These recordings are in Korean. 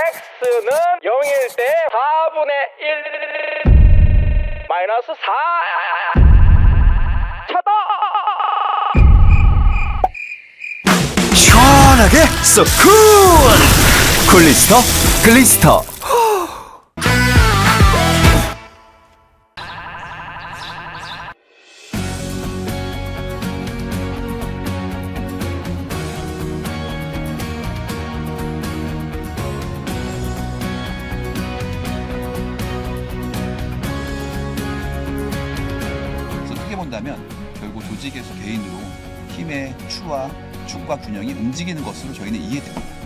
x는 0일 때 4분의 1 마이너스 4 차다. 시원하게 쏘 쿨! 쿨리스터 글리스터. 그래서 크게 본다면 결국 조직에서 개인으로 힘의 추와 축과 균형이 움직이는 것으로 저희는 이해됩니다.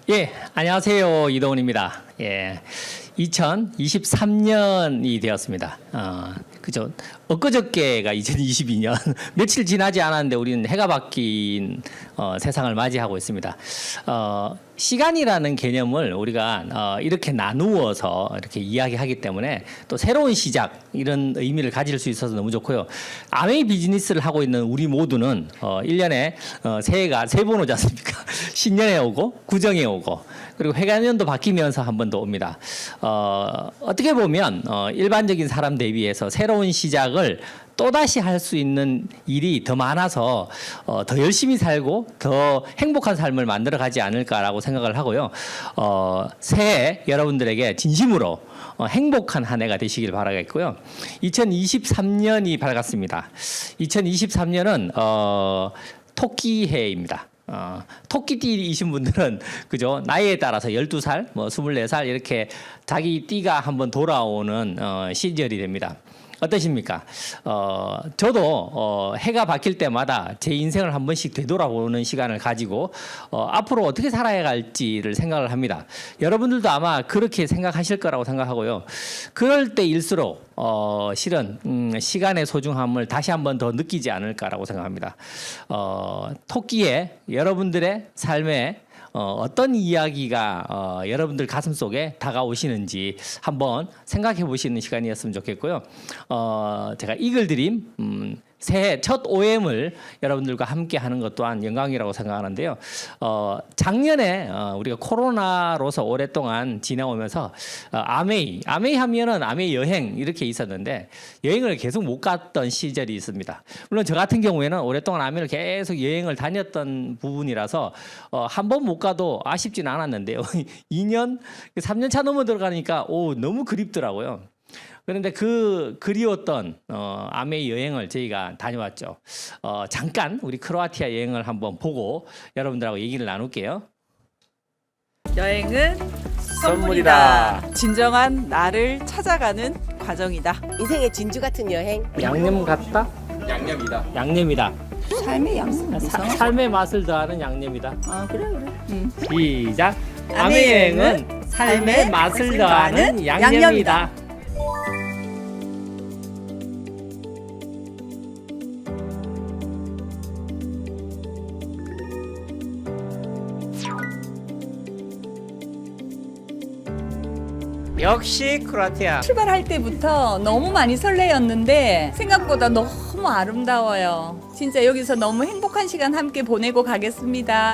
예, 안녕하세요. 이동훈입니다. 예, 2023년이 되었습니다. 그죠? 엊그저께가 2022년. 며칠 지나지 않았는데 우리는 해가 바뀐 세상을 맞이하고 있습니다. 시간이라는 개념을 우리가 이렇게 나누어서 이렇게 이야기하기 때문에 또 새로운 시작 이런 의미를 가질 수 있어서 너무 좋고요. 아메이 비즈니스를 하고 있는 우리 모두는 1년에 새해가 세 번 오지 않습니까? 신년에 오고 구정에 오고 그리고 회가년도 바뀌면서 한 번 더 옵니다. 어떻게 보면 일반적인 사람 대비해서 새로운 시작을 또다시 할 수 있는 일이 더 많아서 더 열심히 살고 더 행복한 삶을 만들어가지 않을까라고 생각을 하고요. 새해 여러분들에게 진심으로 행복한 한 해가 되시길 바라겠고요. 2023년이 밝았습니다. 2023년은 토끼해입니다. 토끼띠이신 분들은 그죠? 나이에 따라서 12살, 뭐 24살 이렇게 자기 띠가 한번 돌아오는 시절이 됩니다. 어떠십니까? 저도 해가 바뀔 때마다 제 인생을 한 번씩 되돌아보는 시간을 가지고 앞으로 어떻게 살아야 할지를 생각을 합니다. 여러분들도 아마 그렇게 생각하실 거라고 생각하고요. 그럴 때일수록 실은 시간의 소중함을 다시 한번 더 느끼지 않을까라고 생각합니다. 토끼의 여러분들의 삶에 어떤 이야기가 여러분들 가슴 속에 다가오시는지 한번 생각해 보시는 시간이었으면 좋겠고요. 제가 이글 드림 새해 첫 OM을 여러분들과 함께 하는 것 또한 영광이라고 생각하는데요. 작년에 우리가 코로나로서 오랫동안 지나오면서 아메이 하면은 아메이 여행 이렇게 있었는데 여행을 계속 못 갔던 시절이 있습니다. 물론 저 같은 경우에는 오랫동안 아메이를 계속 여행을 다녔던 부분이라서 한 번 못 가도 아쉽지는 않았는데요. 2년, 3년 차 넘어 들어가니까 너무 그립더라고요. 그런데 그 그리웠던 아메이 여행을 저희가 다녀왔죠. 잠깐 우리 크로아티아 여행을 한번 보고 여러분들하고 얘기를 나눌게요. 여행은 선물이다. 진정한 나를 찾아가는 과정이다. 인생의 진주 같은 여행. 양념 같다? 양념이다. 삶의 양념. 삶의 맛을 더하는 양념이다. 아 그래. 시작. 아메이 아메이 여행은 여행은 삶의 맛을 더하는 양념이다. 역시 크로아티아. 출발할 때부터 너무 많이 설레였는데 생각보다 너무 아름다워요. 진짜 여기서 너무 행복한 시간 함께 보내고 가겠습니다.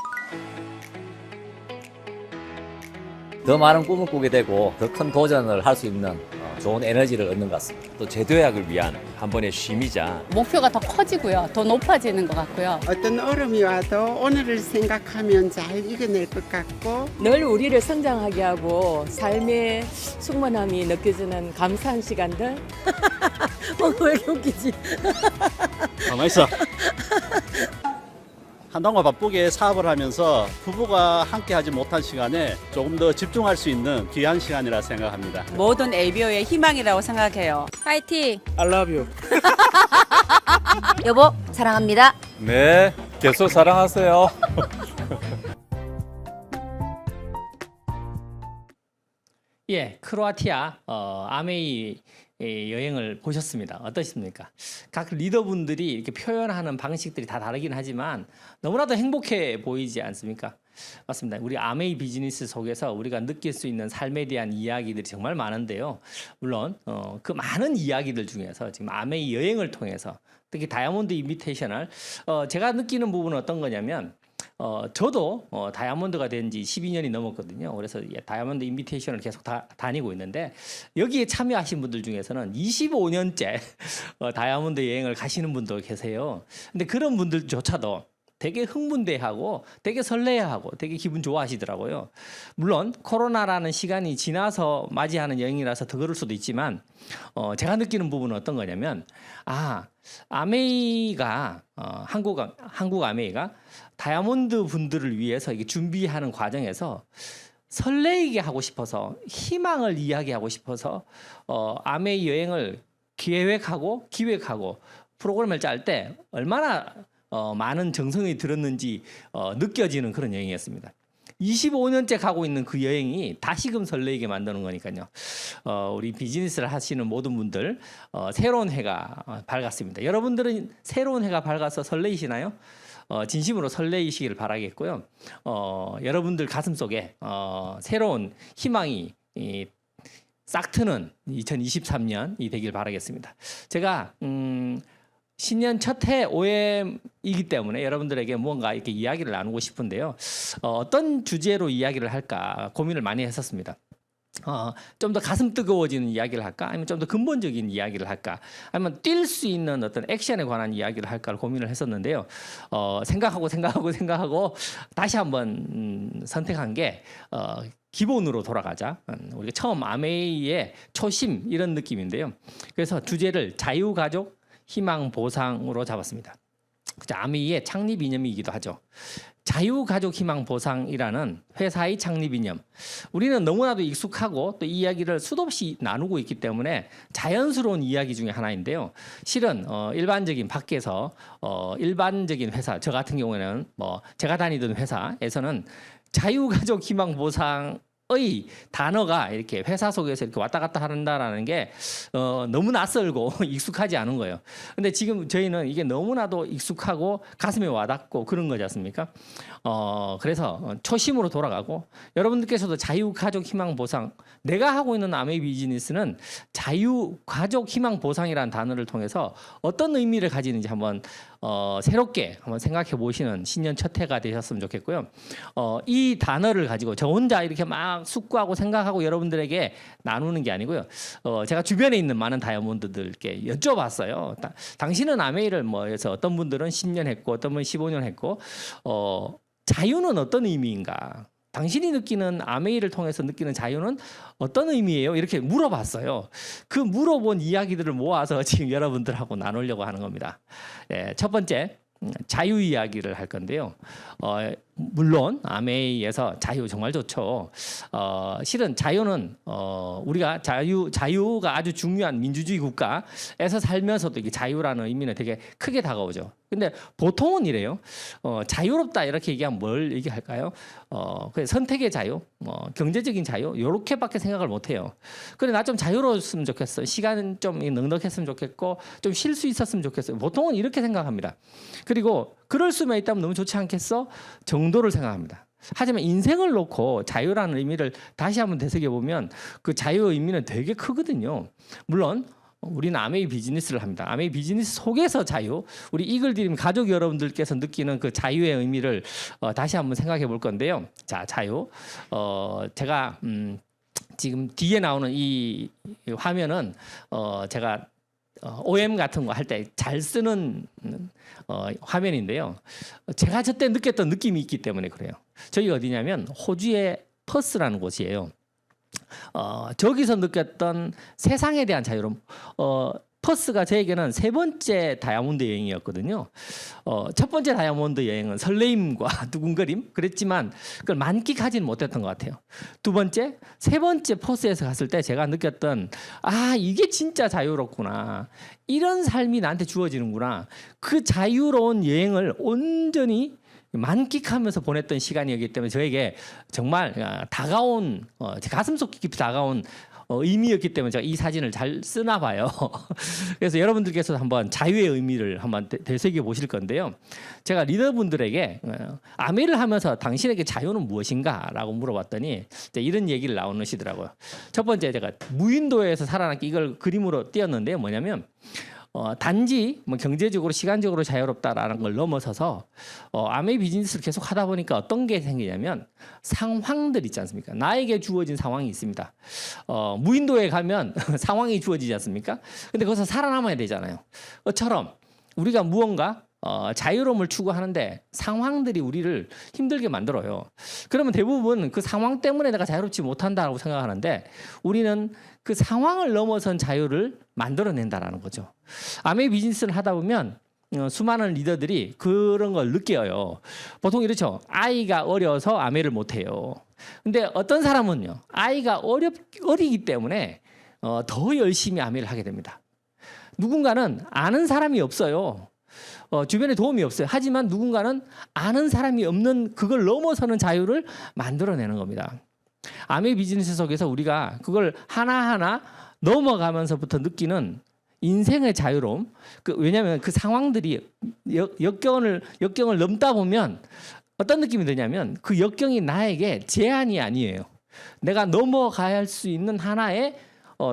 더 많은 꿈을 꾸게 되고 더 큰 도전을 할 수 있는 좋은 에너지를 얻는 것 같습니다. 또 제도약을 위한 한 번의 쉼이자 목표가 더 커지고요. 더 높아지는 것 같고요. 어떤 어려움이 와도 오늘을 생각하면 잘 이겨낼 것 같고 늘 우리를 성장하게 하고 삶의 충만함이 느껴지는 감사한 시간들. 왜 이렇게 웃기지? 가만 있어. 한동안 바쁘게 사업을 하면서 부부가 함께 하지 못한 시간에 조금 더 집중할 수 있는 귀한 시간이라 생각합니다. 모든 ABO의 희망이라고 생각해요. 파이팅! I love you. 여보, 사랑합니다. 네 계속 사랑하세요. 예, 크로아티아 아메이 여행을 보셨습니다. 어떠십니까? 각 리더분들이 이렇게 표현하는 방식들이 다 다르긴 하지만 너무나도 행복해 보이지 않습니까? 맞습니다. 우리 아메이 비즈니스 속에서 우리가 느낄 수 있는 삶에 대한 이야기들이 정말 많은데요. 물론 그 많은 이야기들 중에서 지금 아메이 여행을 통해서 특히 다이아몬드 인비테이셔널 제가 느끼는 부분은 어떤 거냐면 저도 다이아몬드가 된 지 12년이 넘었거든요. 그래서 다이아몬드 인비테이션을 계속 다니고 있는데 여기에 참여하신 분들 중에서는 25년째 다이아몬드 여행을 가시는 분도 계세요. 근데 그런 분들조차도 되게 흥분돼하고 되게 설레하고 되게 기분 좋아하시더라고요. 물론 코로나라는 시간이 지나서 맞이하는 여행이라서 더 그럴 수도 있지만 제가 느끼는 부분은 어떤 거냐면 아메이가 한국 아메이가 다이아몬드 분들을 위해서 이게 준비하는 과정에서 설레이게 하고 싶어서 희망을 이야기하고 싶어서 아메이 여행을 계획하고 기획하고 프로그램을 짤 때 얼마나 많은 정성이 들었는지 느껴지는 그런 여행이었습니다. 25년째 가고 있는 그 여행이 다시금 설레게 만드는 거니까요. 우리 비즈니스를 하시는 모든 분들 새로운 해가 밝았습니다. 여러분들은 새로운 해가 밝아서 설레이시나요? 진심으로 설레이시기를 바라겠고요. 여러분들 가슴 속에 새로운 희망이 싹 트는 2023년이 되길 바라겠습니다. 제가 신년 첫 해 OM이기 때문에 여러분들에게 뭔가 이렇게 이야기를 나누고 싶은데요. 어떤 주제로 이야기를 할까 고민을 많이 했었습니다. 좀 더 가슴 뜨거워지는 이야기를 할까? 아니면 좀 더 근본적인 이야기를 할까? 아니면 뛸 수 있는 어떤 액션에 관한 이야기를 할까를 고민을 했었는데요. 생각하고 다시 한번 선택한 게 기본으로 돌아가자. 우리가 처음 아메이의 초심 이런 느낌인데요. 그래서 주제를 자유가족 희망 보상으로 잡았습니다. 아메이의 창립 이념이기도 하죠. 자유가족 희망 보상이라는 회사의 창립 이념. 우리는 너무나도 익숙하고 또 이 이야기를 수도 없이 나누고 있기 때문에 자연스러운 이야기 중에 하나인데요. 실은 일반적인 밖에서 일반적인 회사, 저 같은 경우에는 제가 다니던 회사에서는 자유가족 희망 보상을 의 단어가 이렇게 회사 속에서 이렇게 왔다 갔다 한다라는 게 너무 낯설고 익숙하지 않은 거예요. 근데 지금 저희는 이게 너무나도 익숙하고 가슴에 와닿고 그런 거지 않습니까? 그래서 초심으로 돌아가고 여러분들께서도 자유가족 희망보상, 내가 하고 있는 아메이 비즈니스는 자유가족 희망보상이라는 단어를 통해서 어떤 의미를 가지는지 한번 새롭게 한번 생각해 보시는 신년 첫 해가 되셨으면 좋겠고요. 이 단어를 가지고 저 혼자 이렇게 막 숙고하고 생각하고 여러분들에게 나누는 게 아니고요. 제가 주변에 있는 많은 다이아몬드들께 여쭤봤어요. 당신은 아메이를 해서 어떤 분들은 10년 했고 어떤 분은 15년 했고 자유는 어떤 의미인가? 당신이 느끼는 아메이를 통해서 느끼는 자유는 어떤 의미예요? 이렇게 물어봤어요. 그 물어본 이야기들을 모아서 지금 여러분들하고 나누려고 하는 겁니다. 첫 번째, 자유 이야기를 할 건데요. 물론 아메이에서 자유 정말 좋죠. 실은 자유는 우리가 자유가 아주 중요한 민주주의 국가에서 살면서도 이게 자유라는 의미는 되게 크게 다가오죠. 근데 보통은 이래요. 자유롭다 이렇게 얘기하면 뭘 얘기할까요? 선택의 자유, 경제적인 자유 이렇게밖에 생각을 못해요. 그래 나 좀 자유로웠으면 좋겠어. 시간 좀 넉넉했으면 좋겠고 좀 쉴 수 있었으면 좋겠어요. 보통은 이렇게 생각합니다. 그리고 그럴 수만 있다면 너무 좋지 않겠어? 정도를 생각합니다. 하지만 인생을 놓고 자유라는 의미를 다시 한번 되새겨보면 그 자유의 의미는 되게 크거든요. 물론 우리는 아메이 비즈니스를 합니다. 아메이 비즈니스 속에서 자유, 우리 이글드림 가족 여러분들께서 느끼는 그 자유의 의미를 다시 한번 생각해 볼 건데요. 자, 자유. 제가 지금 뒤에 나오는 이 화면은 제가 OM 같은 거 할 때 잘 쓰는 화면인데요. 제가 저때 느꼈던 느낌이 있기 때문에 그래요. 저희 어디냐면 호주의 퍼스라는 곳이에요. 저기서 느꼈던 세상에 대한 자유로움. 퍼스가 저에게는 세 번째 다이아몬드 여행이었거든요. 첫 번째 다이아몬드 여행은 설레임과 두근거림 그랬지만 그걸 만끽하지는 못했던 것 같아요. 두 번째, 세 번째 퍼스에서 갔을 때 제가 느꼈던 이게 진짜 자유롭구나. 이런 삶이 나한테 주어지는구나. 그 자유로운 여행을 온전히 만끽하면서 보냈던 시간이었기 때문에 저에게 정말 다가온 제 가슴속 깊이 다가온 의미였기 때문에 제가 이 사진을 잘 쓰나 봐요. 그래서 여러분들께서도 한번 자유의 의미를 한번 되새겨 보실 건데요. 제가 리더분들에게 아메이를 하면서 당신에게 자유는 무엇인가라고 물어봤더니 이런 얘기를 나오시더라고요. 첫 번째 제가 무인도에서 살아남기 이걸 그림으로 띄었는데요. 뭐냐면 단지 경제적으로 시간적으로 자유롭다라는 걸 넘어서서 아메이 비즈니스를 계속 하다 보니까 어떤 게 생기냐면 상황들 있지 않습니까? 나에게 주어진 상황이 있습니다. 무인도에 가면 상황이 주어지지 않습니까? 근데 거기서 살아남아야 되잖아요. 처럼 우리가 무언가 자유로움을 추구하는데 상황들이 우리를 힘들게 만들어요. 그러면 대부분 그 상황 때문에 내가 자유롭지 못한다고 생각하는데 우리는 그 상황을 넘어선 자유를 만들어낸다라는 거죠. 아메이 비즈니스를 하다 보면 수많은 리더들이 그런 걸 느껴요. 보통 이렇죠. 아이가 어려서 아메이를 못해요. 근데 어떤 사람은요. 아이가 어리기 때문에 더 열심히 아메이를 하게 됩니다. 누군가는 아는 사람이 없어요. 주변에 도움이 없어요. 하지만 누군가는 아는 사람이 없는 그걸 넘어서는 자유를 만들어내는 겁니다. 아메이 비즈니스 속에서 우리가 그걸 하나하나 넘어가면서부터 느끼는 인생의 자유로움. 왜냐하면 그 상황들이 역경을 넘다 보면 어떤 느낌이 드냐면 그 역경이 나에게 제한이 아니에요. 내가 넘어가야 할 수 있는 하나의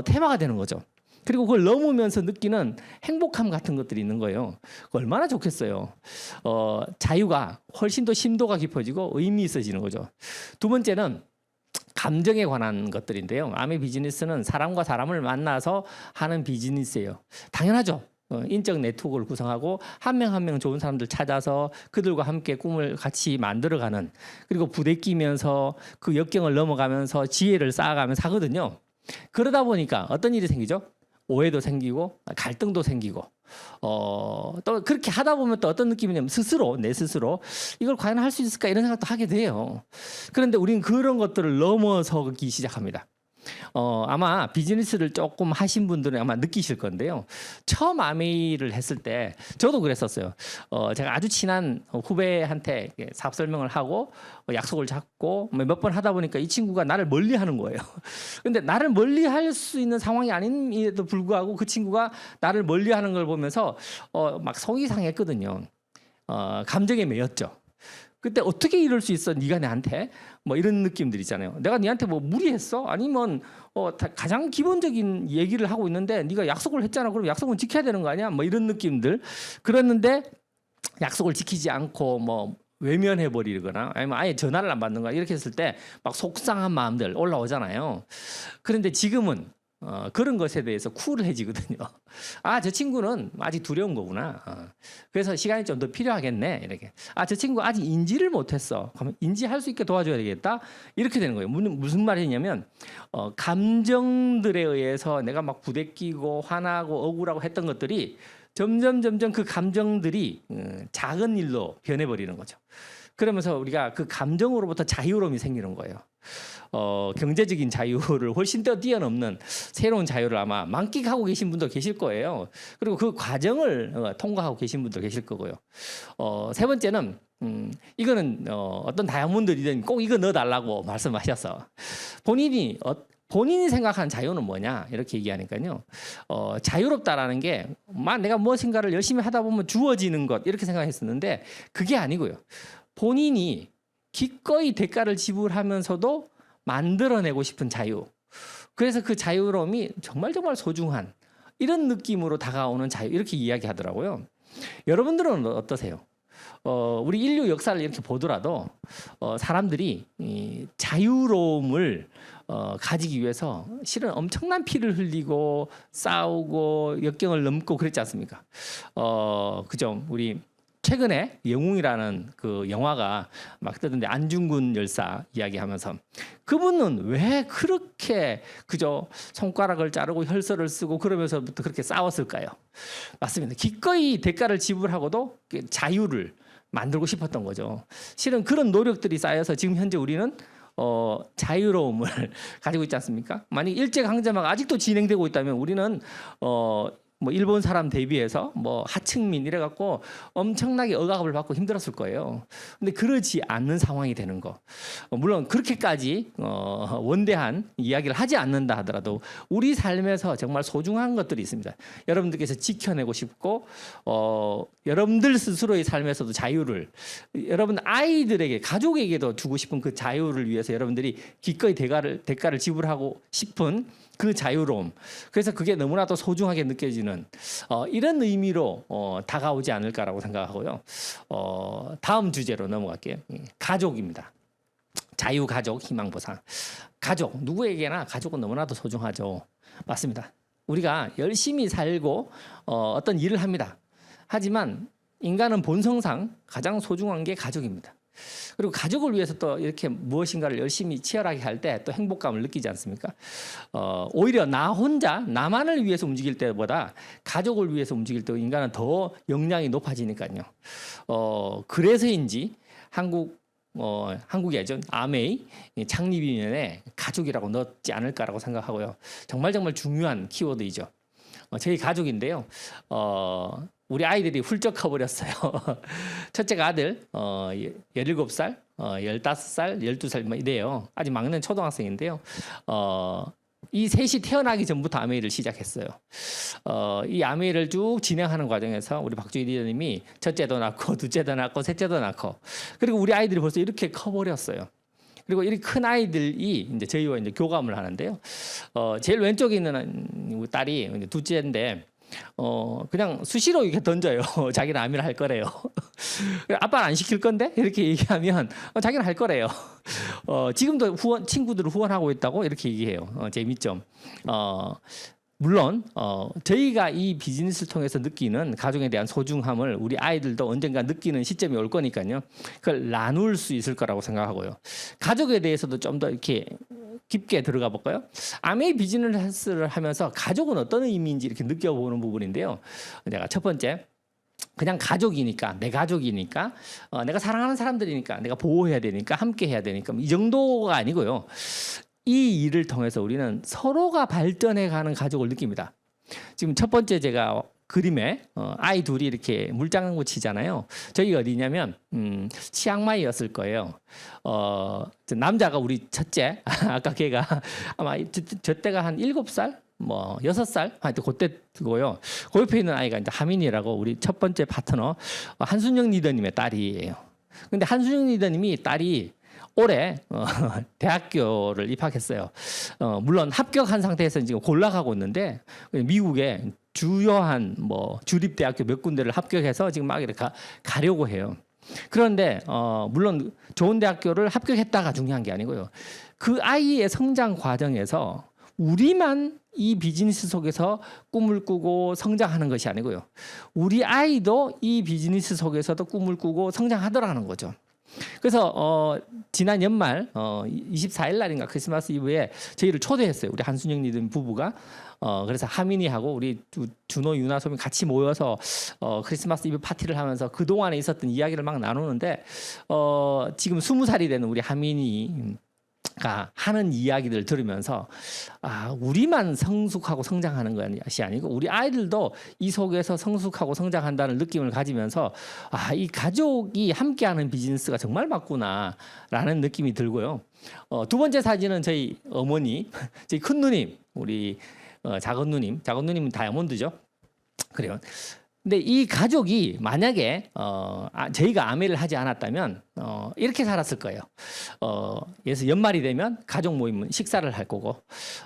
테마가 되는 거죠. 그리고 그걸 넘으면서 느끼는 행복함 같은 것들이 있는 거예요. 얼마나 좋겠어요. 자유가 훨씬 더 심도가 깊어지고 의미 있어지는 거죠. 두 번째는 감정에 관한 것들인데요. 아메이 비즈니스는 사람과 사람을 만나서 하는 비즈니스예요. 당연하죠. 인적 네트워크를 구성하고 한 명 한 명 좋은 사람들 찾아서 그들과 함께 꿈을 같이 만들어가는, 그리고 부대끼면서 그 역경을 넘어가면서 지혜를 쌓아가면서 하거든요. 그러다 보니까 어떤 일이 생기죠? 오해도 생기고 갈등도 생기고 또 그렇게 하다 보면 또 어떤 느낌이냐면 내 스스로 이걸 과연 할 수 있을까 이런 생각도 하게 돼요. 그런데 우리는 그런 것들을 넘어서기 시작합니다. 아마 비즈니스를 조금 하신 분들은 아마 느끼실 건데요. 처음 아메이를 했을 때 저도 그랬었어요. 제가 아주 친한 후배한테 사업 설명을 하고 약속을 잡고 몇 번 하다 보니까 이 친구가 나를 멀리하는 거예요. 근데 나를 멀리할 수 있는 상황이 아님에도 불구하고 그 친구가 나를 멀리하는 걸 보면서 막 속이 상했거든요. 감정에 매였죠. 그때 어떻게 이럴 수 있어? 네가 내한테 뭐 이런 느낌들 있잖아요. 내가 네한테 뭐 무리했어? 아니면 가장 기본적인 얘기를 하고 있는데 네가 약속을 했잖아. 그럼 약속은 지켜야 되는 거 아니야? 뭐 이런 느낌들. 그랬는데 약속을 지키지 않고 뭐 외면해 버리거나 아니면 아예 전화를 안 받는 거야. 이렇게 했을 때 막 속상한 마음들 올라오잖아요. 그런데 지금은 그런 것에 대해서 쿨해지거든요. 아, 저 친구는 아직 두려운 거구나. 그래서 시간이 좀 더 필요하겠네. 이렇게. 아, 저 친구 아직 인지를 못했어. 그러면 인지할 수 있게 도와줘야 되겠다. 이렇게 되는 거예요. 무슨 말이냐면 감정들에 의해서 내가 막 부대끼고 화나고 억울하고 했던 것들이 점점 그 감정들이 작은 일로 변해버리는 거죠. 그러면서 우리가 그 감정으로부터 자유로움이 생기는 거예요. 경제적인 자유를 훨씬 더 뛰어넘는 새로운 자유를 아마 만끽하고 계신 분도 계실 거예요. 그리고 그 과정을 통과하고 계신 분도 계실 거고요. 세 번째는 이거는 어떤 다이아몬드이든 꼭 이거 넣어달라고 말씀하셔서 본인이 생각하는 자유는 뭐냐 이렇게 얘기하니까요. 자유롭다라는 게 내가 무엇인가를 열심히 하다 보면 주어지는 것 이렇게 생각했었는데 그게 아니고요. 본인이 기꺼이 대가를 지불하면서도 만들어내고 싶은 자유. 그래서 그 자유로움이 정말 소중한 이런 느낌으로 다가오는 자유 이렇게 이야기하더라고요. 여러분들은 어떠세요? 우리 인류 역사를 이렇게 보더라도 사람들이 이 자유로움을 가지기 위해서 실은 엄청난 피를 흘리고 싸우고 역경을 넘고 그랬지 않습니까? 그죠? 우리 최근에 영웅이라는 그 영화가 막 뜨던데 안중근 열사 이야기하면서 그분은 왜 그렇게 그저 손가락을 자르고 혈서를 쓰고 그러면서부터 그렇게 싸웠을까요? 맞습니다. 기꺼이 대가를 지불하고도 자유를 만들고 싶었던 거죠. 실은 그런 노력들이 쌓여서 지금 현재 우리는 자유로움을 가지고 있지 않습니까? 만약 일제강점기가 아직도 진행되고 있다면 우리는 뭐 일본 사람 대비해서 뭐 하층민 이래갖고 엄청나게 억압을 받고 힘들었을 거예요. 근데 그러지 않는 상황이 되는 거. 물론 그렇게까지 원대한 이야기를 하지 않는다 하더라도 우리 삶에서 정말 소중한 것들이 있습니다. 여러분들께서 지켜내고 싶고 여러분들 스스로의 삶에서도 자유를 여러분 아이들에게 가족에게도 주고 싶은 그 자유를 위해서 여러분들이 기꺼이 대가를 지불하고 싶은 그 자유로움. 그래서 그게 너무나도 소중하게 느껴지는 이런 의미로 다가오지 않을까라고 생각하고요. 다음 주제로 넘어갈게요. 가족입니다. 자유가족 희망보상. 가족, 누구에게나 가족은 너무나도 소중하죠. 맞습니다. 우리가 열심히 살고 어떤 일을 합니다. 하지만 인간은 본성상 가장 소중한 게 가족입니다. 그리고 가족을 위해서 또 이렇게 무엇인가를 열심히 치열하게 할 때 또 행복감을 느끼지 않습니까? 오히려 나 혼자 나만을 위해서 움직일 때보다 가족을 위해서 움직일 때 인간은 더 역량이 높아지니까요. 그래서인지 한국이 아니죠. 아메이 창립 이면에 가족이라고 넣지 않을까라고 생각하고요. 정말 중요한 키워드이죠. 저희 가족인데요. 우리 아이들이 훌쩍 커버렸어요. 첫째가 아들 17살, 15살, 12살 뭐 이래요. 아직 막내는 초등학생인데요. 이 셋이 태어나기 전부터 아메이를 시작했어요. 이 아메이를 쭉 진행하는 과정에서 우리 박주희 리더님이 첫째도 낳고 둘째도 낳고 셋째도 낳고 그리고 우리 아이들이 벌써 이렇게 커버렸어요. 그리고 이렇게 큰 아이들이 이제 저희와 이제 교감을 하는데요. 제일 왼쪽에 있는 딸이 둘째인데 그냥 수시로 이렇게 던져요. 자기는 아미를 할 거래요. 아빠는 안 시킬 건데 이렇게 얘기하면 자기는 할 거래요. 지금도 친구들을 후원하고 있다고 이렇게 얘기해요. 재밌죠. 물론 저희가 이 비즈니스를 통해서 느끼는 가족에 대한 소중함을 우리 아이들도 언젠가 느끼는 시점이 올 거니까요. 그걸 나눌 수 있을 거라고 생각하고요. 가족에 대해서도 좀 더 이렇게 깊게 들어가 볼까요? 아메이 비즈니스를 하면서 가족은 어떤 의미인지 이렇게 느껴보는 부분인데요. 내가 첫 번째 그냥 가족이니까 내 가족이니까 내가 사랑하는 사람들이니까 내가 보호해야 되니까 함께 해야 되니까 이 정도가 아니고요. 이 일을 통해서 우리는 서로가 발전해가는 가족을 느낍니다. 지금 첫 번째 제가 그림에 아이 둘이 이렇게 물장구 치잖아요. 저기 어디냐면 치앙마이였을 거예요. 남자가 우리 첫째, 아까 걔가 아마 저 때가 한 7살, 뭐 6살, 하여튼 그때고요. 그 옆에 있는 아이가 이제 하민이라고 우리 첫 번째 파트너 한순영 리더님의 딸이에요. 근데 한순영 리더님이 딸이 올해 대학교를 입학했어요. 물론 합격한 상태에서 지금 골라가고 있는데 미국의 주요한 뭐 주립대학교 몇 군데를 합격해서 지금 막 이렇게 가려고 해요. 그런데 물론 좋은 대학교를 합격했다가 중요한 게 아니고요. 그 아이의 성장 과정에서 우리만 이 비즈니스 속에서 꿈을 꾸고 성장하는 것이 아니고요. 우리 아이도 이 비즈니스 속에서도 꿈을 꾸고 성장하더라는 거죠. 그래서 지난 연말 24일 날인가 크리스마스 이브에 저희를 초대했어요. 우리 한순영 리더 부부가. 그래서 하민이하고 우리 준호, 유나, 소민 같이 모여서 크리스마스 이브 파티를 하면서 그동안에 있었던 이야기를 막 나누는데 지금 20살이 되는 우리 하민이가 하는 이야기들을 들으면서 우리만 성숙하고 성장하는 것이 아니고 우리 아이들도 이 속에서 성숙하고 성장한다는 느낌을 가지면서 이 가족이 함께하는 비즈니스가 정말 맞구나라는 느낌이 들고요. 두 번째 사진은 저희 어머니, 저희 큰 누님, 우리 작은 누님은 다이아몬드죠. 그래요. 근데 이 가족이 만약에 저희가 아메를 하지 않았다면 이렇게 살았을 거예요. 그래서 연말이 되면 가족 모임 식사를 할 거고,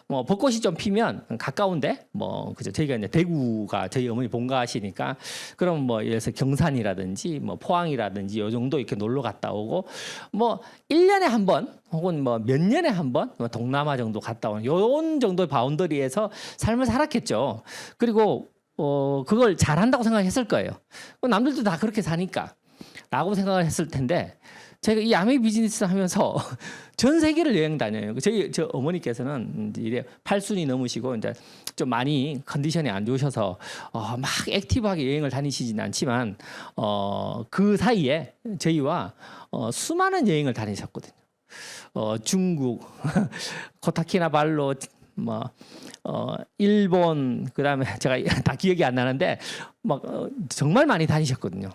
뭐 벚꽃이 좀 피면 가까운데 뭐 그죠. 저희가 이제 대구가 저희 어머니 본가시니까 그럼 뭐 예를 들어서 경산이라든지 뭐 포항이라든지 요 정도 이렇게 놀러 갔다 오고, 뭐 1년에 한 번 혹은 뭐 몇 년에 한 번 동남아 정도 갔다 오는 요런 정도의 바운더리에서 삶을 살았겠죠. 그리고 그걸 잘한다고 생각했을 거예요. 남들도 다 그렇게 사니까 라고 생각을 했을 텐데, 저희가 이 아메 비즈니스 하면서 전 세계를 여행 다녀요. 저 어머니께서는 이제 8순이 넘으시고 이제 좀 많이 컨디션이 안 좋으셔서 막 액티브하게 여행을 다니시지는 않지만 그 사이에 저희와 수많은 여행을 다니셨거든요. 중국, 코타키나발루, 뭐 일본, 그다음에 제가 다 기억이 안 나는데 막 정말 많이 다니셨거든요.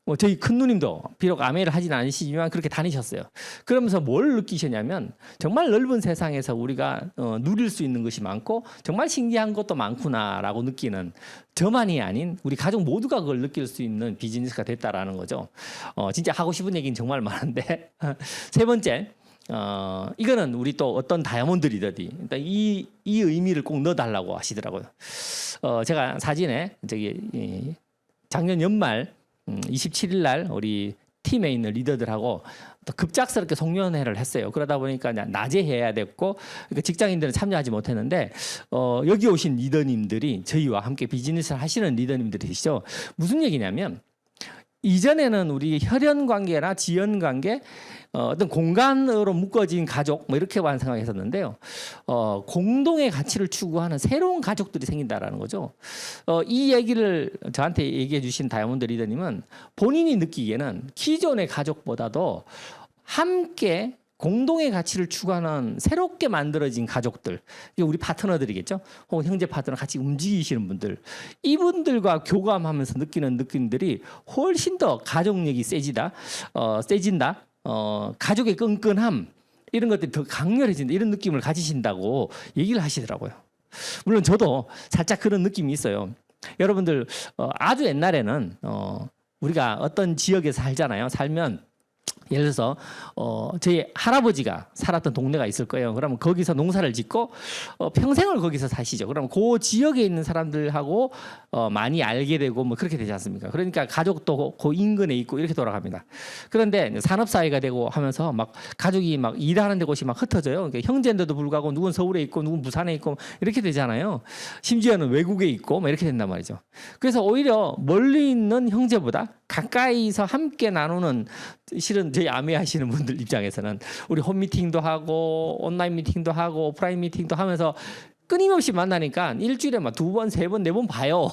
뭐 저희 큰 누님도 비록 아메를 하진 않으시지만 그렇게 다니셨어요. 그러면서 뭘 느끼셨냐면 정말 넓은 세상에서 우리가 누릴 수 있는 것이 많고 정말 신기한 것도 많구나라고 느끼는, 저만이 아닌 우리 가족 모두가 그걸 느낄 수 있는 비즈니스가 됐다라는 거죠. 진짜 하고 싶은 얘기는 정말 많은데 세 번째, 이거는 우리 또 어떤 다이아몬드 리더들이 이 의미를 꼭 넣어달라고 하시더라고요. 제가 사진에 저기 작년 연말 27일 날 우리 팀에 있는 리더들하고 또 급작스럽게 송년회를 했어요. 그러다 보니까 낮에 해야 됐고 직장인들은 참여하지 못했는데 여기 오신 리더님들이 저희와 함께 비즈니스를 하시는 리더님들이시죠. 무슨 얘기냐면, 이전에는 우리 혈연 관계나 지연 관계, 어떤 공간으로 묶어진 가족 뭐 이렇게만 생각했었는데요. 공동의 가치를 추구하는 새로운 가족들이 생긴다라는 거죠. 이 얘기를 저한테 얘기해 주신 다이아몬드 리더님은 본인이 느끼기에는 기존의 가족보다도 함께 공동의 가치를 추구하는 새롭게 만들어진 가족들, 이게 우리 파트너들이겠죠. 혹은 형제 파트너 같이 움직이시는 분들, 이분들과 교감하면서 느끼는 느낌들이 훨씬 더 가족력이 세진다. 가족의 끈끈함, 이런 것들이 더 강렬해진다, 이런 느낌을 가지신다고 얘기를 하시더라고요. 물론 저도 살짝 그런 느낌이 있어요. 여러분들 아주 옛날에는 우리가 어떤 지역에서 살잖아요. 살면 예를 들어서 저희 할아버지가 살았던 동네가 있을 거예요. 그러면 거기서 농사를 짓고 평생을 거기서 사시죠. 그러면 그 지역에 있는 사람들하고 많이 알게 되고 뭐 그렇게 되지 않습니까? 그러니까 가족도 그 인근에 있고 이렇게 돌아갑니다. 그런데 산업사회가 되고 하면서 막 가족이 막 일하는 데 곳이 막 흩어져요. 그러니까 형제인데도 불구하고 누군 서울에 있고 누군 부산에 있고 이렇게 되잖아요. 심지어는 외국에 있고 막 이렇게 된단 말이죠. 그래서 오히려 멀리 있는 형제보다 가까이서 함께 나누는, 실은 저희 아메 하시는 분들 입장에서는 우리 홈미팅도 하고 온라인 미팅도 하고 오프라인 미팅도 하면서 끊임없이 만나니까 일주일에 막 2번, 3번, 4번 봐요.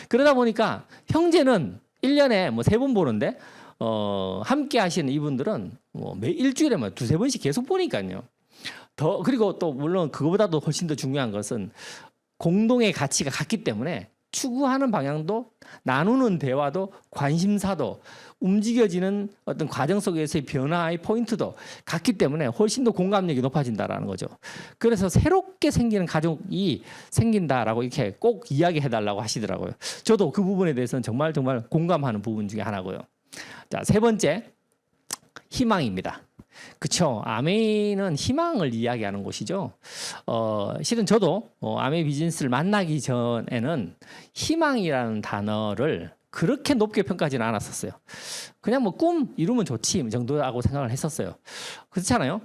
그러다 보니까 형제는 1년에 뭐 3번 보는데 함께 하시는 이분들은 뭐 매 일주일에 막 2-3번씩 계속 보니까요. 그리고 또 물론 그거보다도 훨씬 더 중요한 것은 공동의 가치가 같기 때문에 추구하는 방향도 나누는 대화도 관심사도 움직여지는 어떤 과정 속에서의 변화의 포인트도 같기 때문에 훨씬 더 공감력이 높아진다라는 거죠. 그래서 새롭게 생기는 가족이 생긴다라고 이렇게 꼭 이야기해 달라고 하시더라고요. 저도 그 부분에 대해서는 정말 공감하는 부분 중에 하나고요. 자, 세 번째, 희망입니다. 그렇죠. 아메이는 희망을 이야기하는 곳이죠. 실은 저도 아메이 비즈니스를 만나기 전에는 희망이라는 단어를 그렇게 높게 평가하지는 않았었어요. 그냥 뭐 꿈 이루면 좋지 정도라고 생각을 했었어요. 그렇잖아요.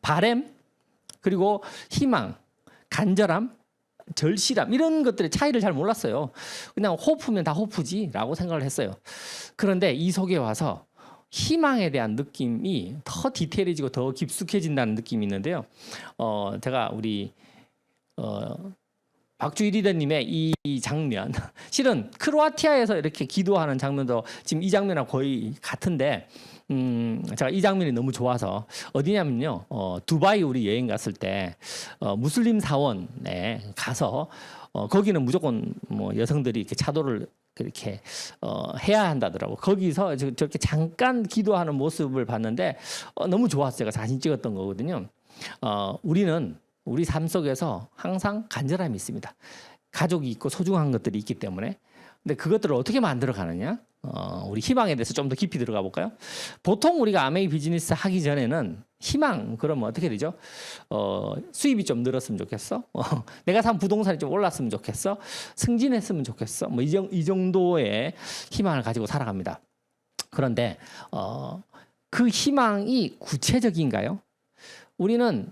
바램 그리고 희망, 간절함, 절실함 이런 것들의 차이를 잘 몰랐어요. 그냥 호프면 다 호프지라고 생각을 했어요. 그런데 이 속에 와서 희망에 대한 느낌이 더 디테일해지고 더 깊숙해진다는 느낌이 있는데요. 제가 우리 박주희 리더님의 이 장면, 실은 크로아티아에서 이렇게 기도하는 장면도 지금 이 장면하고 거의 같은데, 제가 이 장면이 너무 좋아서 어디냐면요, 두바이 우리 여행 갔을 때 무슬림 사원에 가서 거기는 무조건 뭐 여성들이 이렇게 차도를 그렇게 해야 한다더라고. 거기서 저렇게 잠깐 기도하는 모습을 봤는데 너무 좋았어요. 제가 사진 찍었던 거거든요. 우리 삶 속에서 항상 간절함이 있습니다. 가족이 있고 소중한 것들이 있기 때문에. 근데 그것들을 어떻게 만들어 가느냐? 우리 희망에 대해서 좀 더 깊이 들어가 볼까요? 보통 우리가 아메이 비즈니스 하기 전에는 희망 그러면 어떻게 되죠? 수입이 좀 늘었으면 좋겠어. 내가 산 부동산이 좀 올랐으면 좋겠어. 승진했으면 좋겠어. 뭐 이 정도의 희망을 가지고 살아갑니다. 그런데 그 희망이 구체적인가요? 우리는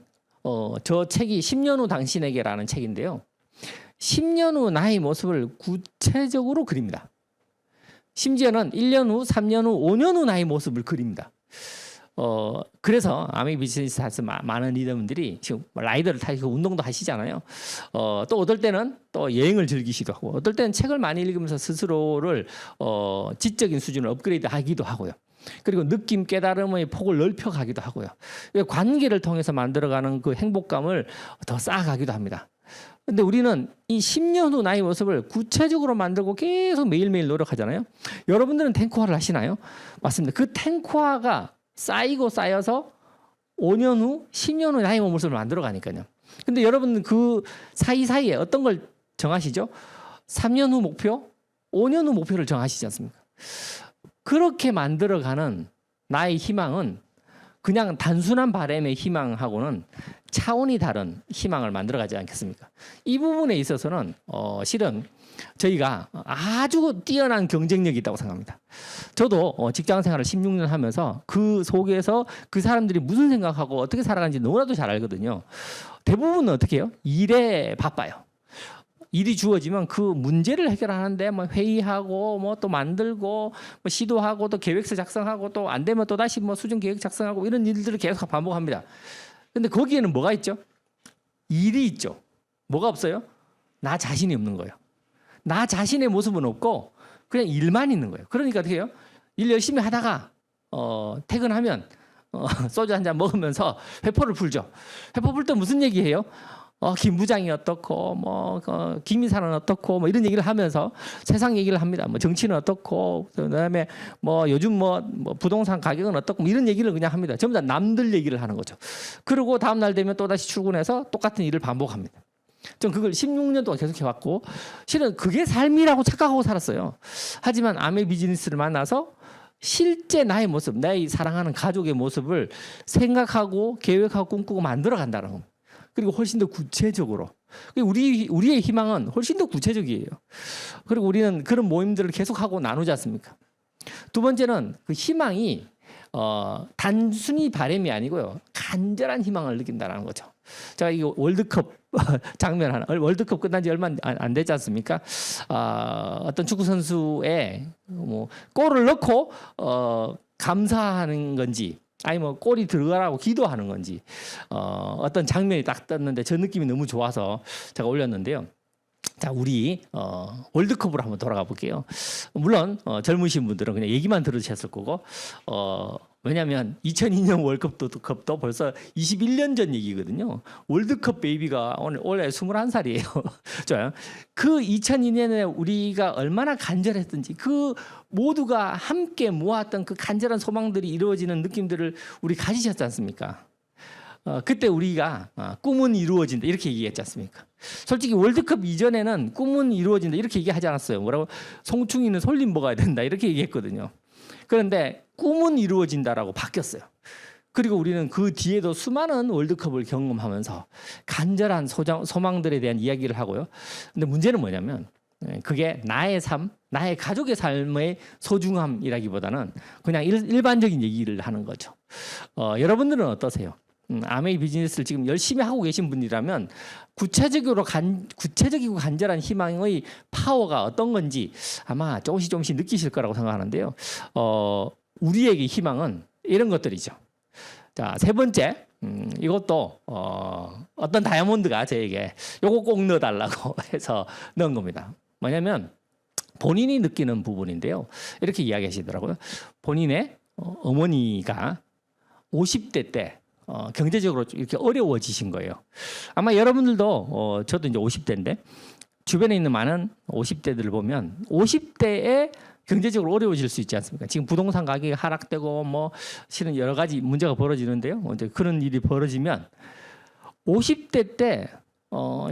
저 책이 10년 후 당신에게라는 책인데요. 10년 후 나의 모습을 구체적으로 그립니다. 심지어는 1년 후, 3년 후, 5년 후 나의 모습을 그립니다. 그래서 아메이 비즈니스에서 많은 리더분들이 지금 라이더를 타시고 운동도 하시잖아요. 또 어떨 때는 또 여행을 즐기시기도 하고, 어떨 때는 책을 많이 읽으면서 스스로를 지적인 수준을 업그레이드 하기도 하고요. 그리고 느낌, 깨달음의 폭을 넓혀가기도 하고요. 관계를 통해서 만들어가는 그 행복감을 더 쌓아가기도 합니다. 근데 우리는 이 10년 후 나의 모습을 구체적으로 만들고 계속 매일매일 노력하잖아요. 여러분들은 탱크화를 하시나요? 맞습니다. 그 탱크화가 쌓이고 쌓여서 5년 후, 10년 후 나의 모습을 만들어 가니까요. 근데 여러분은 그 사이사이에 어떤 걸 정하시죠? 3년 후 목표, 5년 후 목표를 정하시지 않습니까? 그렇게 만들어가는 나의 희망은 그냥 단순한 바람의 희망하고는 차원이 다른 희망을 만들어가지 않겠습니까? 이 부분에 있어서는 실은 저희가 아주 뛰어난 경쟁력이 있다고 생각합니다. 저도 직장 생활을 16년 하면서 그 속에서 그 사람들이 무슨 생각하고 어떻게 살아가는지 너무나도 잘 알거든요. 대부분은 어떻게 해요? 일에 바빠요. 일이 주어지면 그 문제를 해결하는데 뭐 회의하고 뭐 또 만들고 뭐 시도하고 또 계획서 작성하고 또 안 되면 또 다시 뭐 수정 계획 작성하고 이런 일들을 계속 반복합니다. 근데 거기에는 뭐가 있죠? 일이 있죠. 뭐가 없어요? 나 자신이 없는 거예요. 나 자신의 모습은 없고 그냥 일만 있는 거예요. 그러니까 어떻게 해요? 일 열심히 하다가 퇴근하면 소주 한 잔 먹으면서 회포를 풀죠. 회포 풀 때 무슨 얘기해요? 김 부장이 어떻고, 김 이사는 어떻고, 이런 얘기를 하면서 세상 얘기를 합니다. 뭐 정치는 어떻고, 그다음에 요즘 부동산 가격은 어떻고, 이런 얘기를 그냥 합니다. 전부 다 남들 얘기를 하는 거죠. 그리고 다음날 되면 또다시 출근해서 똑같은 일을 반복합니다. 전 그걸 16년 동안 계속 해왔고, 실은 그게 삶이라고 착각하고 살았어요. 하지만 아메이 비즈니스를 만나서 실제 나의 모습, 나의 사랑하는 가족의 모습을 생각하고 계획하고 꿈꾸고 만들어 간다는 겁니다. 그리고 훨씬 더 구체적으로. 우리의 희망은 훨씬 더 구체적이에요. 그리고 우리는 그런 모임들을 계속하고 나누지 않습니까? 두 번째는 그 희망이 단순히 바람이 아니고요. 간절한 희망을 느낀다는 거죠. 제가 이 월드컵 장면 하나, 월드컵 끝난 지 얼마 안 되지 않습니까? 어떤 축구 선수의 골을 넣고 감사하는 건지, 아니 골이 들어가라고 기도하는 건지 어떤 장면이 딱 떴는데 저 느낌이 너무 좋아서 제가 올렸는데요. 자, 우리 월드컵으로 한번 돌아가 볼게요. 물론 젊으신 분들은 그냥 얘기만 들으셨을 거고 왜냐하면 2002년 월드컵도 벌써 21년 전 얘기거든요. 월드컵 베이비가 올해 21살이에요. 좋아요. 그 2002년에 우리가 얼마나 간절했든지 그 모두가 함께 모았던 그 간절한 소망들이 이루어지는 느낌들을 우리 가지셨지 않습니까? 그때 우리가 꿈은 이루어진다 이렇게 얘기했지 않습니까? 솔직히 월드컵 이전에는 꿈은 이루어진다 이렇게 얘기하지 않았어요. 뭐라고? 송충이는 솔림 먹어야 된다 이렇게 얘기했거든요. 그런데 꿈은 이루어진다라고 바뀌었어요. 그리고 우리는 그 뒤에도 수많은 월드컵을 경험하면서 간절한 소망들에 대한 이야기를 하고요. 근데 문제는 뭐냐면 그게 나의 삶, 나의 가족의 삶의 소중함이라기보다는 그냥 일반적인 얘기를 하는 거죠. 여러분들은 어떠세요? 아메이 비즈니스를 지금 열심히 하고 계신 분이라면 구체적이고 간절한 희망의 파워가 어떤 건지 아마 조금씩 느끼실 거라고 생각하는데요. 우리에게 희망은 이런 것들이죠. 자, 세 번째, 이것도 어떤 다이아몬드가 저에게 요거 꼭 넣어달라고 해서 넣은 겁니다. 뭐냐면 본인이 느끼는 부분인데요. 이렇게 이야기하시더라고요. 본인의 어머니가 50대 때 경제적으로 이렇게 어려워지신 거예요. 아마 여러분들도 저도 이제 50대인데 주변에 있는 많은 50대들을 보면 50대에 경제적으로 어려워질 수 있지 않습니까? 지금 부동산 가격이 하락되고 뭐 실은 여러 가지 문제가 벌어지는데요. 이제 그런 일이 벌어지면 50대 때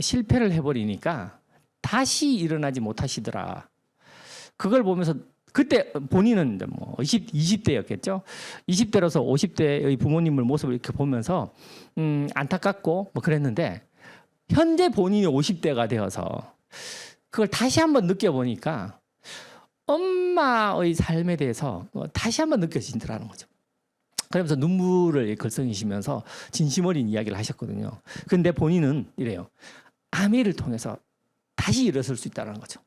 실패를 해버리니까 다시 일어나지 못하시더라. 그걸 보면서 그때 본인은 뭐 20대였겠죠. 20대로서 50대의 부모님을 모습을 이렇게 보면서 안타깝고 뭐 그랬는데 현재 본인이 50대가 되어서 그걸 다시 한번 느껴보니까 엄마의 삶에 대해서 다시 한번 느껴진다는 거죠. 그러면서 눈물을 글썽이시면서 진심 어린 이야기를 하셨거든요. 그런데 본인은 이래요. 아메이를 통해서 다시 일어설 수 있다는 거죠.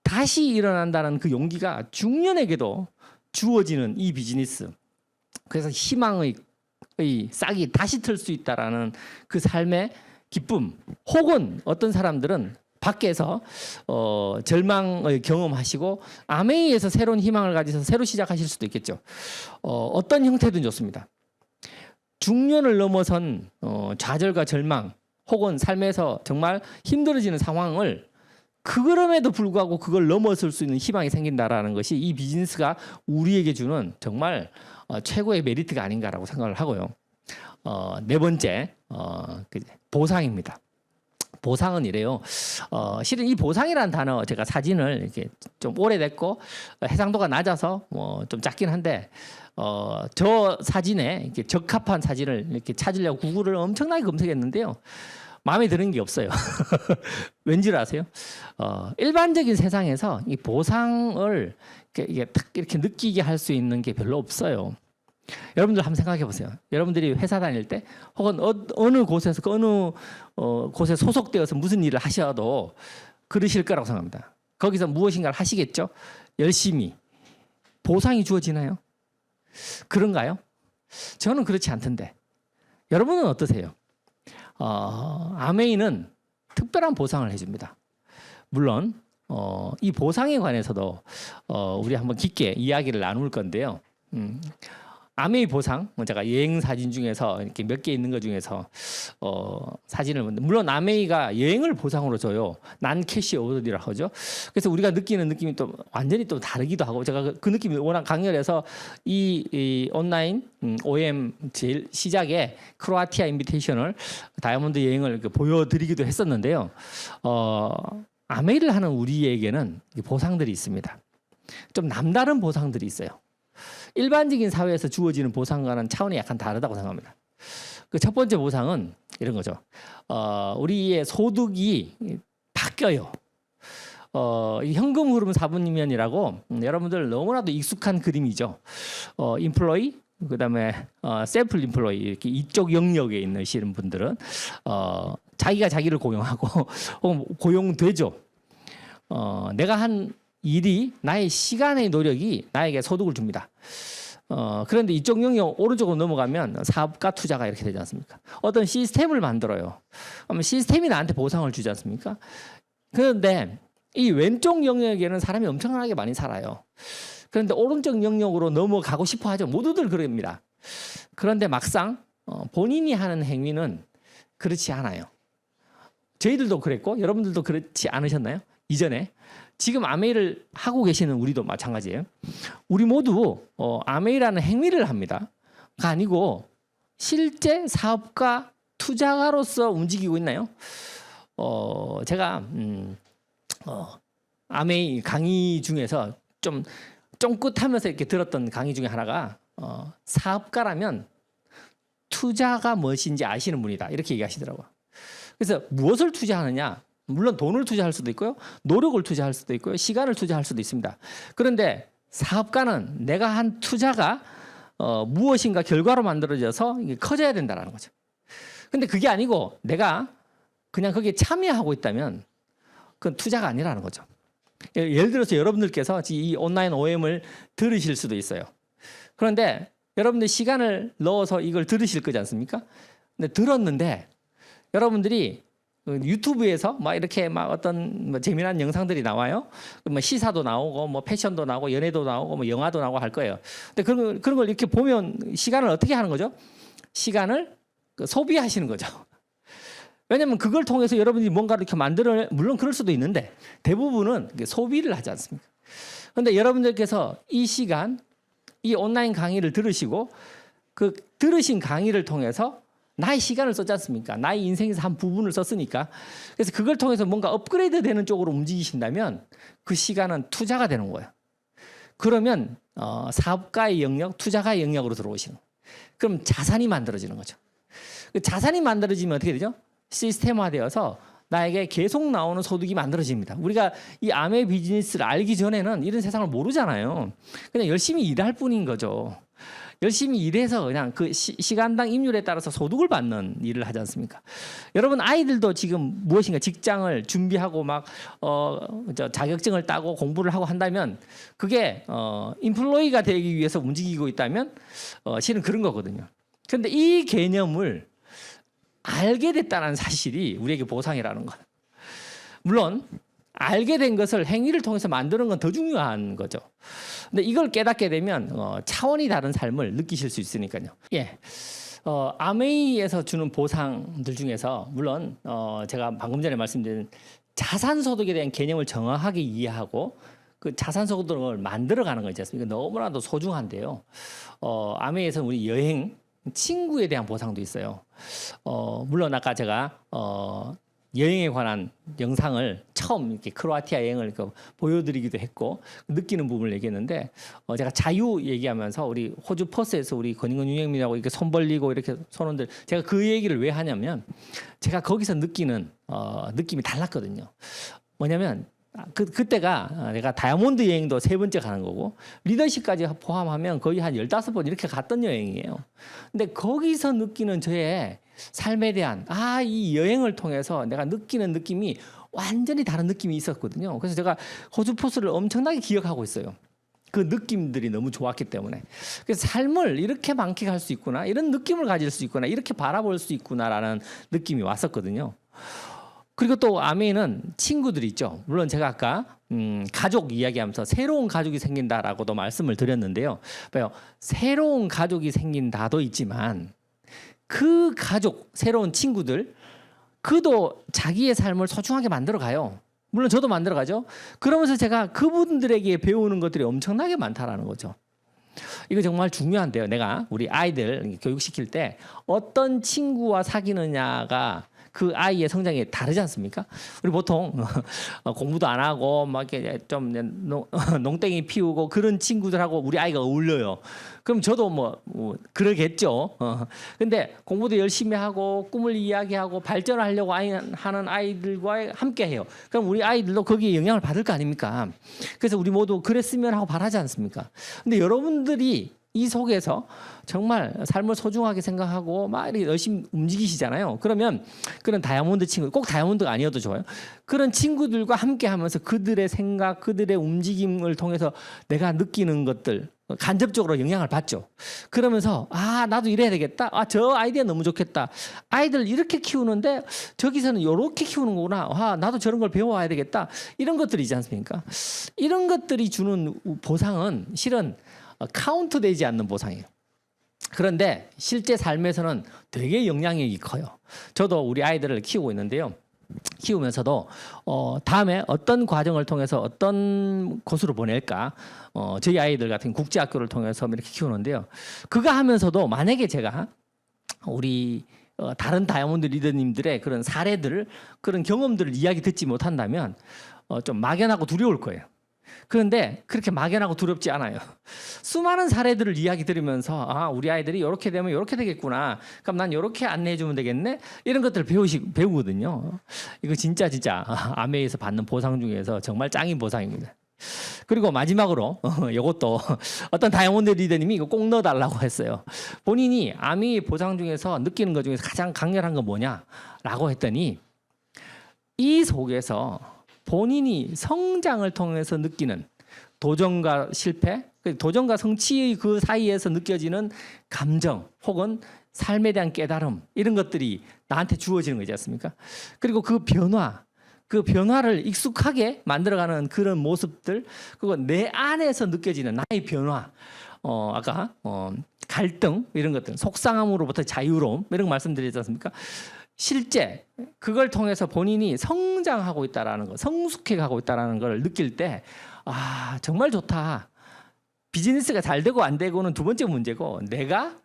다시 일어난다는 그 용기가 중년에게도 주어지는 이 비즈니스. 그래서 희망의 싹이 다시 틀 수 있다라는 그 삶의 기쁨. 혹은 어떤 사람들은 밖에서 절망을 경험하시고 아메이에서 새로운 희망을 가지셔서 새로 시작하실 수도 있겠죠. 어떤 형태든 좋습니다. 중년을 넘어선 좌절과 절망 혹은 삶에서 정말 힘들어지는 상황을 그럼에도 불구하고 그걸 넘어설 수 있는 희망이 생긴다라는 것이 이 비즈니스가 우리에게 주는 정말 최고의 메리트가 아닌가라고 생각을 하고요. 네 번째 보상입니다. 보상은 이래요. 실은 이 보상이라는 단어 제가 사진을 이렇게 좀 오래됐고 해상도가 낮아서 뭐 좀 작긴 한데 저 사진에 이렇게 적합한 사진을 이렇게 찾으려고 구글을 엄청나게 검색했는데요. 마음에 드는 게 없어요. 왠지 아세요? 일반적인 세상에서 이 보상을 이게 딱 이렇게 느끼게 할 수 있는 게 별로 없어요. 여러분들 한번 생각해 보세요. 여러분들이 회사 다닐 때 혹은 어느 곳에서 어느 곳에 소속되어서 무슨 일을 하셔도 그러실 거라고 생각합니다. 거기서 무엇인가를 하시겠죠? 열심히. 보상이 주어지나요? 그런가요? 저는 그렇지 않던데. 여러분은 어떠세요? 아메이는 특별한 보상을 해줍니다. 물론 이 보상에 관해서도 우리 한번 깊게 이야기를 나눌 건데요. 아메이 보상, 제가 여행 사진 중에서 이렇게 몇 개 있는 것 중에서 사진을 보는데 물론 아메이가 여행을 보상으로 줘요. 난 캐시 어워드라고 하죠. 그래서 우리가 느끼는 느낌이 또 완전히 또 다르기도 하고 제가 그 느낌이 워낙 강렬해서 이 온라인 OM 제일 시작에 크로아티아 인비테이션을 다이아몬드 여행을 이렇게 보여드리기도 했었는데요. 아메이를 하는 우리에게는 보상들이 있습니다. 좀 남다른 보상들이 있어요. 일반적인 사회에서 주어지는 보상과는 차원이 약간 다르다고 생각합니다. 그 첫 번째 보상은 이런 거죠. 우리의 소득이 바뀌어요. 이 현금 흐름 4분면이라고 여러분들 너무나도 익숙한 그림이죠. 인플로이, 그다음에 셀프 인플로이 이렇게 이쪽 영역에 있는 분들은 자기가 자기를 고용하고 혹은 고용되죠. 내가 한 일이 나의 시간의 노력이 나에게 소득을 줍니다. 그런데 이쪽 영역 오른쪽으로 넘어가면 사업가 투자가 이렇게 되지 않습니까? 어떤 시스템을 만들어요. 그러면 시스템이 나한테 보상을 주지 않습니까? 그런데 이 왼쪽 영역에는 사람이 엄청나게 많이 살아요. 그런데 오른쪽 영역으로 넘어가고 싶어 하죠. 모두들 그럽니다. 그런데 막상 본인이 하는 행위는 그렇지 않아요. 저희들도 그랬고 여러분들도 그렇지 않으셨나요? 이전에. 지금 아메이를 하고 계시는 우리도 마찬가지예요. 우리 모두 아메이라는 행위를 합니다. 가 아니고 실제 사업가 투자가로서 움직이고 있나요? 제가 아메이 강의 중에서 좀 쫑긋하면서 이렇게 들었던 강의 중에 하나가 사업가라면 투자가 무엇인지 아시는 분이다 이렇게 얘기하시더라고요. 그래서 무엇을 투자하느냐? 물론 돈을 투자할 수도 있고요, 노력을 투자할 수도 있고요, 시간을 투자할 수도 있습니다. 그런데 사업가는 내가 한 투자가 무엇인가 결과로 만들어져서 이게 커져야 된다는 거죠. 근데 그게 아니고 내가 그냥 거기에 참여하고 있다면 그건 투자가 아니라는 거죠. 예를 들어서 여러분들께서 이 온라인 OM을 들으실 수도 있어요. 그런데 여러분들 시간을 넣어서 이걸 들으실 거지 않습니까? 근데 들었는데 여러분들이 유튜브에서 막 이렇게 막 어떤 뭐 재미난 영상들이 나와요. 뭐 시사도 나오고 뭐 패션도 나오고 연애도 나오고 뭐 영화도 나오고 할 거예요. 근데 그런 걸 이렇게 보면 시간을 어떻게 하는 거죠? 시간을 소비하시는 거죠. 왜냐하면 그걸 통해서 여러분들이 뭔가를 이렇게 만들어, 물론 그럴 수도 있는데 대부분은 소비를 하지 않습니까? 그런데 여러분들께서 이 시간, 이 온라인 강의를 들으시고 그 들으신 강의를 통해서 나의 시간을 썼지 않습니까? 나의 인생에서 한 부분을 썼으니까. 그래서 그걸 통해서 뭔가 업그레이드 되는 쪽으로 움직이신다면 그 시간은 투자가 되는 거예요. 그러면 사업가의 영역, 투자가의 영역으로 들어오시는 거예요. 그럼 자산이 만들어지는 거죠. 그 자산이 만들어지면 어떻게 되죠? 시스템화되어서 나에게 계속 나오는 소득이 만들어집니다. 우리가 이 아메 비즈니스를 알기 전에는 이런 세상을 모르잖아요. 그냥 열심히 일할 뿐인 거죠. 열심히 일해서 그냥 그 시간당 임률에 따라서 소득을 받는 일을 하지 않습니까? 여러분 아이들도 지금 무엇인가 직장을 준비하고 막 자격증을 따고 공부를 하고 한다면 그게 인플로이가 되기 위해서 움직이고 있다면 실은 그런 거거든요. 그런데 이 개념을 알게 됐다는 사실이 우리에게 보상이라는 거예요. 물론 알게 된 것을 행위를 통해서 만드는 건 더 중요한 거죠. 근데 이걸 깨닫게 되면 차원이 다른 삶을 느끼실 수 있으니까요. 예. 아메이에서 주는 보상들 중에서 물론 제가 방금 전에 말씀드린 자산소득에 대한 개념을 정확하게 이해하고 그 자산소득을 만들어가는 거 있지 않습니까? 너무나도 소중한데요. 아메이에서는 우리 여행, 친구에 대한 보상도 있어요. 물론 아까 제가 여행에 관한 영상을 처음 이렇게 크로아티아 여행을 보여드리기도 했고 느끼는 부분을 얘기했는데 제가 자유 얘기하면서 우리 호주 퍼스에서 우리 권인근 유형민하고 이렇게 손 벌리고 이렇게 손흔들 제가 그 얘기를 왜 하냐면 제가 거기서 느끼는 느낌이 달랐거든요. 뭐냐면 그때가 내가 다이아몬드 여행도 3번째 가는 거고 리더십까지 포함하면 거의 한 15번 이렇게 갔던 여행이에요. 근데 거기서 느끼는 저의 삶에 대한 이 여행을 통해서 내가 느끼는 느낌이 완전히 다른 느낌이 있었거든요. 그래서 제가 호주 포스를 엄청나게 기억하고 있어요. 그 느낌들이 너무 좋았기 때문에. 그래서 삶을 이렇게 만끽할 수 있구나, 이런 느낌을 가질 수 있구나, 이렇게 바라볼 수 있구나라는 느낌이 왔었거든요. 그리고 또 아메이는 친구들이 있죠. 물론 제가 아까 가족 이야기하면서 새로운 가족이 생긴다라고도 말씀을 드렸는데요. 봐요. 새로운 가족이 생긴다도 있지만 그 가족, 새로운 친구들 그도 자기의 삶을 소중하게 만들어가요. 물론 저도 만들어가죠. 그러면서 제가 그분들에게 배우는 것들이 엄청나게 많다라는 거죠. 이거 정말 중요한데요. 내가 우리 아이들 교육시킬 때 어떤 친구와 사귀느냐가 그 아이의 성장이 다르지 않습니까? 우리 보통 공부도 안 하고 막 이렇게 좀 농땡이 피우고 그런 친구들하고 우리 아이가 어울려요. 그럼 저도 뭐 그러겠죠. 근데 공부도 열심히 하고 꿈을 이야기하고 발전을 하려고 하는 아이들과 함께 해요. 그럼 우리 아이들도 거기에 영향을 받을 거 아닙니까? 그래서 우리 모두 그랬으면 하고 바라지 않습니까? 근데 여러분들이 이 속에서 정말 삶을 소중하게 생각하고 막 이렇게 열심히 움직이시잖아요. 그러면 그런 다이아몬드 친구, 꼭 다이아몬드가 아니어도 좋아요. 그런 친구들과 함께 하면서 그들의 생각, 그들의 움직임을 통해서 내가 느끼는 것들, 간접적으로 영향을 받죠. 그러면서 나도 이래야 되겠다. 저 아이디어 너무 좋겠다. 아이들 이렇게 키우는데 저기서는 이렇게 키우는 거구나. 나도 저런 걸 배워와야 되겠다. 이런 것들이지 않습니까? 이런 것들이 주는 보상은 실은 카운트되지 않는 보상이에요. 그런데 실제 삶에서는 되게 영향력이 커요. 저도 우리 아이들을 키우고 있는데요. 키우면서도 다음에 어떤 과정을 통해서 어떤 곳으로 보낼까, 저희 아이들 같은 국제학교를 통해서 이렇게 키우는데요. 그거 하면서도 만약에 제가 우리 다른 다이아몬드 리더님들의 그런 사례들, 그런 경험들을 이야기 듣지 못한다면 좀 막연하고 두려울 거예요. 그런데 그렇게 막연하고 두렵지 않아요. 수많은 사례들을 이야기 들으면서 우리 아이들이 이렇게 되면 이렇게 되겠구나. 그럼 난 이렇게 안내해 주면 되겠네. 이런 것들을 배우거든요. 이거 진짜 아메이에서 받는 보상 중에서 정말 짱인 보상입니다. 그리고 마지막으로 이것도 어떤 다이아몬드 리더님이 이거 꼭 넣어달라고 했어요. 본인이 아메이 보상 중에서 느끼는 것 중에서 가장 강렬한 건 뭐냐라고 했더니 이 속에서 본인이 성장을 통해서 느끼는 도전과 실패, 도전과 성취의 그 사이에서 느껴지는 감정 혹은 삶에 대한 깨달음, 이런 것들이 나한테 주어지는 거지 않습니까? 그리고 그 변화를 익숙하게 만들어가는 그런 모습들, 그리고 내 안에서 느껴지는 나의 변화, 아까 갈등 이런 것들, 속상함으로부터 자유로움 이런 거 말씀드렸지 않습니까? 실제 그걸 통해서 본인이 성장하고 있다라는 거, 성숙해 가고 있다라는 걸 느낄 때 정말 좋다. 비즈니스가 잘 되고 안 되고는 두 번째 문제고, 내가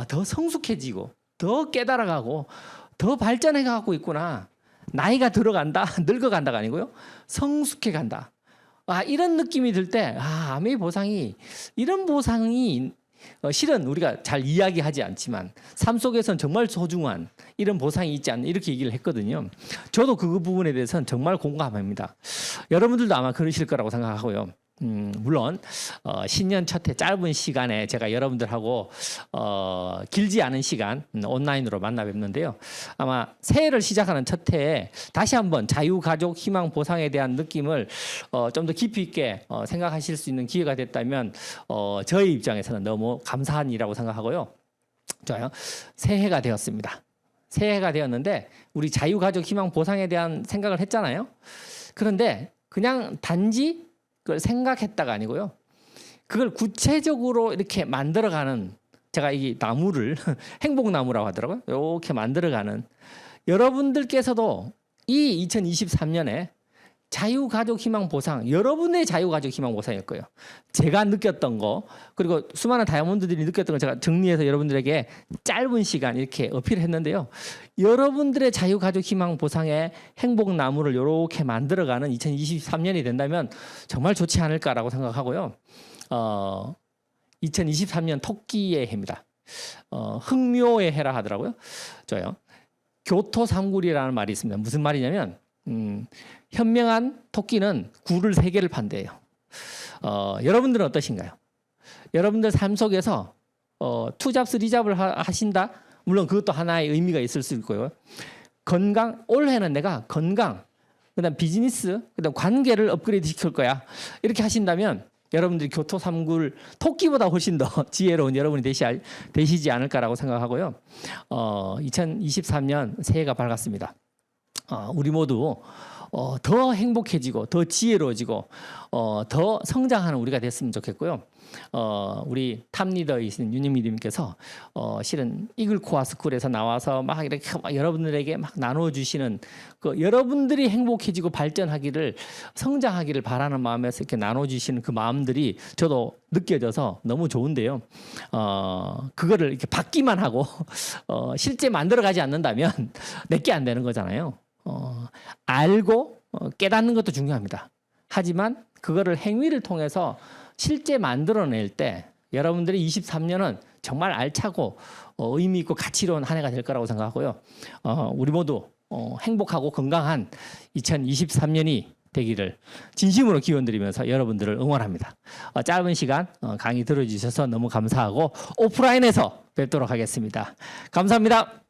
더 성숙해지고 더 깨달아가고 더 발전해 가고 있구나. 나이가 들어간다, 늙어간다가 아니고요. 성숙해 간다. 이런 느낌이 들 때 아메이 보상이, 이런 보상이 실은 우리가 잘 이야기하지 않지만 삶 속에서는 정말 소중한 이런 보상이 있지 않나, 이렇게 얘기를 했거든요. 저도 그 부분에 대해서는 정말 공감합니다. 여러분들도 아마 그러실 거라고 생각하고요. 물론 신년 첫 해 짧은 시간에 제가 여러분들하고 길지 않은 시간 온라인으로 만나 뵙는데요. 아마 새해를 시작하는 첫 해에 다시 한번 자유가족 희망 보상에 대한 느낌을 좀 더 깊이 있게 생각하실 수 있는 기회가 됐다면 저희 입장에서는 너무 감사한 일이라고 생각하고요. 좋아요. 새해가 되었습니다. 새해가 되었는데 우리 자유가족 희망 보상에 대한 생각을 했잖아요. 그런데 그냥 단지 그걸 생각했다가 아니고요. 그걸 구체적으로 이렇게 만들어가는, 제가 이 나무를 행복나무라고 하더라고요. 이렇게 만들어가는 여러분들께서도 이 2023년에 자유가족 희망 보상, 여러분의 자유가족 희망 보상일 거예요. 제가 느꼈던 거, 그리고 수많은 다이아몬드들이 느꼈던 거 제가 정리해서 여러분들에게 짧은 시간 이렇게 어필했는데요. 여러분들의 자유가족 희망 보상의 행복나무를 이렇게 만들어가는 2023년이 된다면 정말 좋지 않을까라고 생각하고요. 2023년 토끼의 해입니다. 흥묘의 해라 하더라고요. 저요. 교토삼굴이라는 말이 있습니다. 무슨 말이냐면 현명한 토끼는 굴을 3개를 판대요. 여러분들은 어떠신가요? 여러분들 삶 속에서 투잡스 리잡을 하신다? 물론 그것도 하나의 의미가 있을 수 있고요. 건강, 올해는 내가 건강, 그다음 비즈니스, 그다음 관계를 업그레이드 시킬 거야. 이렇게 하신다면 여러분들이 교토삼굴 토끼보다 훨씬 더 지혜로운 여러분이 되시지 않을까라고 생각하고요. 2023년 새해가 밝았습니다. 우리 모두 더 행복해지고 더 지혜로워지고 더 성장하는 우리가 됐으면 좋겠고요. 우리 탑리더이신 윤영미님께서 실은 이글코아 스쿨에서 나와서 막 이렇게 여러분들에게 막 나눠주시는 그 여러분들이 행복해지고 발전하기를, 성장하기를 바라는 마음에서 이렇게 나눠주시는 그 마음들이 저도 느껴져서 너무 좋은데요. 그거를 이렇게 받기만 하고 실제 만들어가지 않는다면 내게 안 되는 거잖아요. 알고 깨닫는 것도 중요합니다. 하지만 그거를 행위를 통해서 실제 만들어낼 때 여러분들이 23년은 정말 알차고 의미 있고 가치로운 한 해가 될 거라고 생각하고요. 우리 모두 행복하고 건강한 2023년이 되기를 진심으로 기원드리면서 여러분들을 응원합니다. 짧은 시간 강의 들어주셔서 너무 감사하고 오프라인에서 뵙도록 하겠습니다. 감사합니다.